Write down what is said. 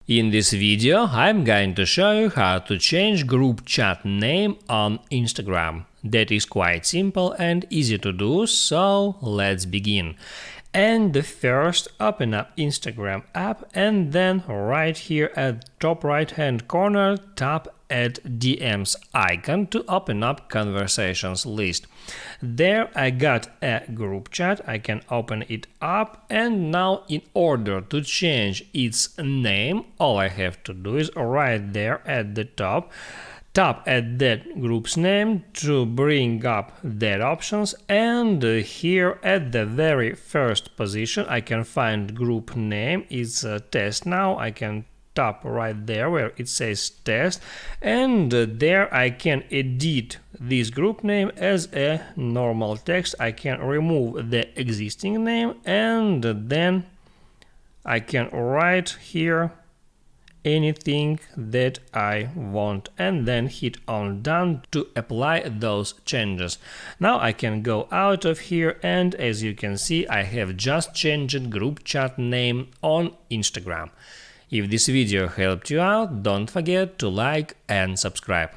In this video, I'm going to show you how to change group chat name on Instagram. That is quite simple and easy to do, so let's begin. And first, open up Instagram app and then right here at top right hand corner, tap Add DMs icon to open up conversations list. There I got a group chat, I can open it up, and now in order to change its name, all I have to do is right there at the top, tap at that group's name to bring up that options, and here at the very first position I can find group name. It's a test now. I can tap right there where it says test, and there I can edit this group name as a normal text. I can remove the existing name and then I can write here anything that I want and then hit on done to apply those changes. Now I can go out of here, and as you can see, I have just changed group chat name on Instagram. If this video helped you out, don't forget to like and subscribe.